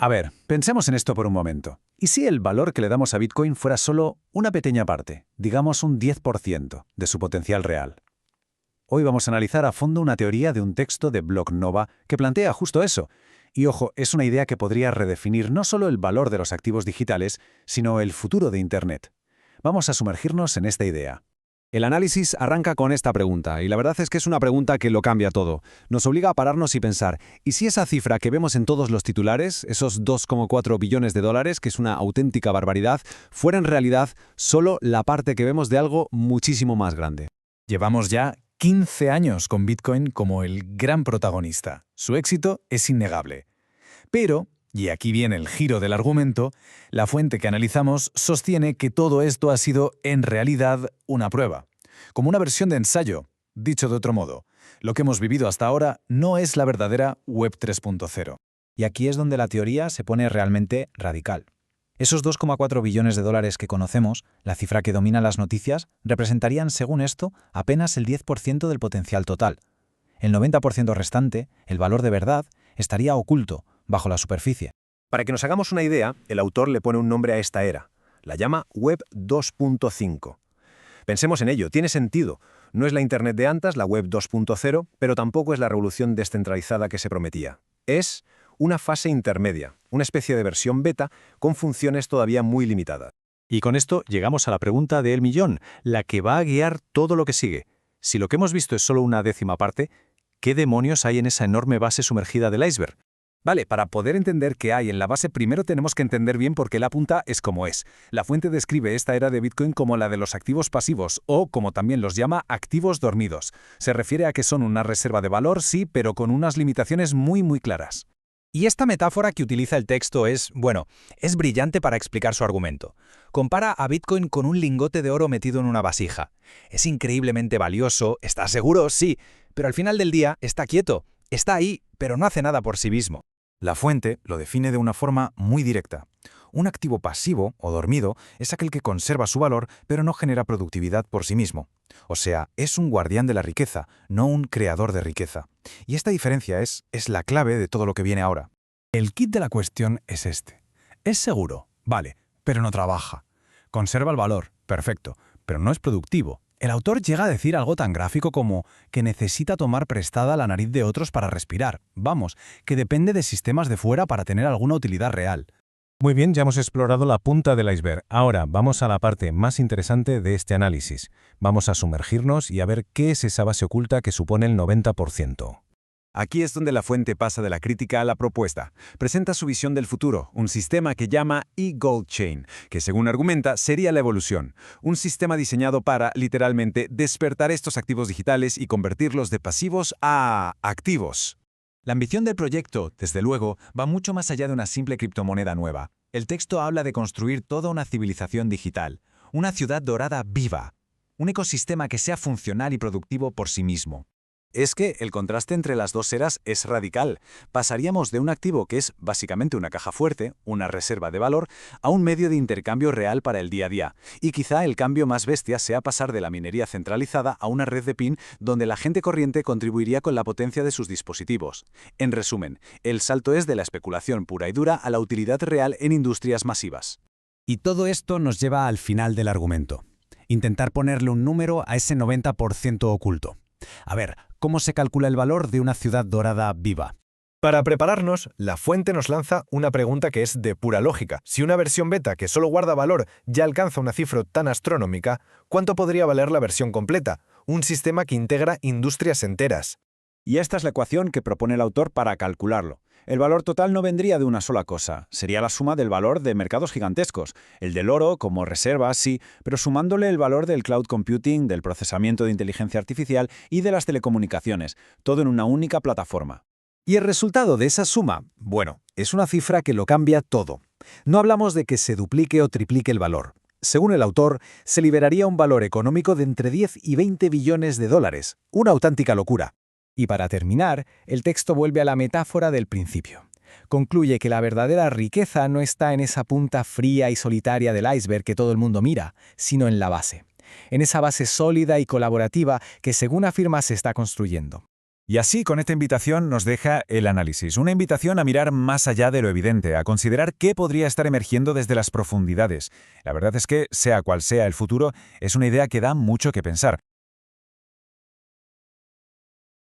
A ver, pensemos en esto por un momento. ¿Y si el valor que le damos a Bitcoin fuera solo una pequeña parte, digamos un 10% de su potencial real? Hoy vamos a analizar a fondo una teoría de un texto de BlockNova que plantea justo eso. Y ojo, es una idea que podría redefinir no solo el valor de los activos digitales, sino el futuro de Internet. Vamos a sumergirnos en esta idea. El análisis arranca con esta pregunta, y la verdad es que es una pregunta que lo cambia todo. Nos obliga a pararnos y pensar, ¿y si esa cifra que vemos en todos los titulares, esos 2,4 billones de dólares, que es una auténtica barbaridad, fuera en realidad solo la parte que vemos de algo muchísimo más grande? Llevamos ya 15 años con Bitcoin como el gran protagonista. Su éxito es innegable. Pero, y aquí viene el giro del argumento, la fuente que analizamos sostiene que todo esto ha sido en realidad una prueba, como una versión de ensayo. Dicho de otro modo, lo que hemos vivido hasta ahora no es la verdadera Web 3.0. Y aquí es donde la teoría se pone realmente radical. Esos 2,4 billones de dólares que conocemos, la cifra que domina las noticias, representarían, según esto, apenas el 10% del potencial total. El 90% restante, el valor de verdad, estaría oculto, bajo la superficie. Para que nos hagamos una idea, el autor le pone un nombre a esta era. La llama Web 2.5. Pensemos en ello, tiene sentido. No es la Internet de antes, la Web 2.0, pero tampoco es la revolución descentralizada que se prometía. Es una fase intermedia, una especie de versión beta con funciones todavía muy limitadas. Y con esto llegamos a la pregunta del millón, la que va a guiar todo lo que sigue. Si lo que hemos visto es solo una décima parte, ¿qué demonios hay en esa enorme base sumergida del iceberg? Vale, para poder entender qué hay en la base, primero tenemos que entender bien por qué la punta es como es. La fuente describe esta era de Bitcoin como la de los activos pasivos, o como también los llama, activos dormidos. Se refiere a que son una reserva de valor, sí, pero con unas limitaciones muy claras. Y esta metáfora que utiliza el texto es brillante para explicar su argumento. Compara a Bitcoin con un lingote de oro metido en una vasija. Es increíblemente valioso, ¿está seguro? Sí, pero al final del día está quieto, está ahí, pero no hace nada por sí mismo. La fuente lo define de una forma muy directa. Un activo pasivo o dormido es aquel que conserva su valor pero no genera productividad por sí mismo. O sea, es un guardián de la riqueza, no un creador de riqueza. Y esta diferencia es la clave de todo lo que viene ahora. El kit de la cuestión es este. Es seguro, vale, pero no trabaja. Conserva el valor, perfecto, pero no es productivo. El autor llega a decir algo tan gráfico como que necesita tomar prestada la nariz de otros para respirar. Vamos, que depende de sistemas de fuera para tener alguna utilidad real. Muy bien, ya hemos explorado la punta del iceberg. Ahora vamos a la parte más interesante de este análisis. Vamos a sumergirnos y a ver qué es esa base oculta que supone el 90%. Aquí es donde la fuente pasa de la crítica a la propuesta. Presenta su visión del futuro, un sistema que llama e-Gold Chain, que según argumenta sería la evolución. Un sistema diseñado para, literalmente, despertar estos activos digitales y convertirlos de pasivos a activos. La ambición del proyecto, desde luego, va mucho más allá de una simple criptomoneda nueva. El texto habla de construir toda una civilización digital, una ciudad dorada viva, un ecosistema que sea funcional y productivo por sí mismo. Es que el contraste entre las dos eras es radical. Pasaríamos de un activo que es básicamente una caja fuerte, una reserva de valor, a un medio de intercambio real para el día a día. Y quizá el cambio más bestia sea pasar de la minería centralizada a una red de PIN donde la gente corriente contribuiría con la potencia de sus dispositivos. En resumen, el salto es de la especulación pura y dura a la utilidad real en industrias masivas. Y todo esto nos lleva al final del argumento. Intentar ponerle un número a ese 90% oculto. A ver, ¿cómo se calcula el valor de una ciudad dorada viva? Para prepararnos, la fuente nos lanza una pregunta que es de pura lógica. Si una versión beta que solo guarda valor ya alcanza una cifra tan astronómica, ¿cuánto podría valer la versión completa? Un sistema que integra industrias enteras. Y esta es la ecuación que propone el autor para calcularlo. El valor total no vendría de una sola cosa, sería la suma del valor de mercados gigantescos, el del oro como reserva, sí, pero sumándole el valor del cloud computing, del procesamiento de inteligencia artificial y de las telecomunicaciones, todo en una única plataforma. Y el resultado de esa suma, bueno, es una cifra que lo cambia todo. No hablamos de que se duplique o triplique el valor. Según el autor, se liberaría un valor económico de entre 10 y 20 billones de dólares, una auténtica locura. Y para terminar, el texto vuelve a la metáfora del principio. Concluye que la verdadera riqueza no está en esa punta fría y solitaria del iceberg que todo el mundo mira, sino en la base. En esa base sólida y colaborativa que, según afirma, se está construyendo. Y así, con esta invitación nos deja el análisis, una invitación a mirar más allá de lo evidente, a considerar qué podría estar emergiendo desde las profundidades. La verdad es que, sea cual sea el futuro, es una idea que da mucho que pensar.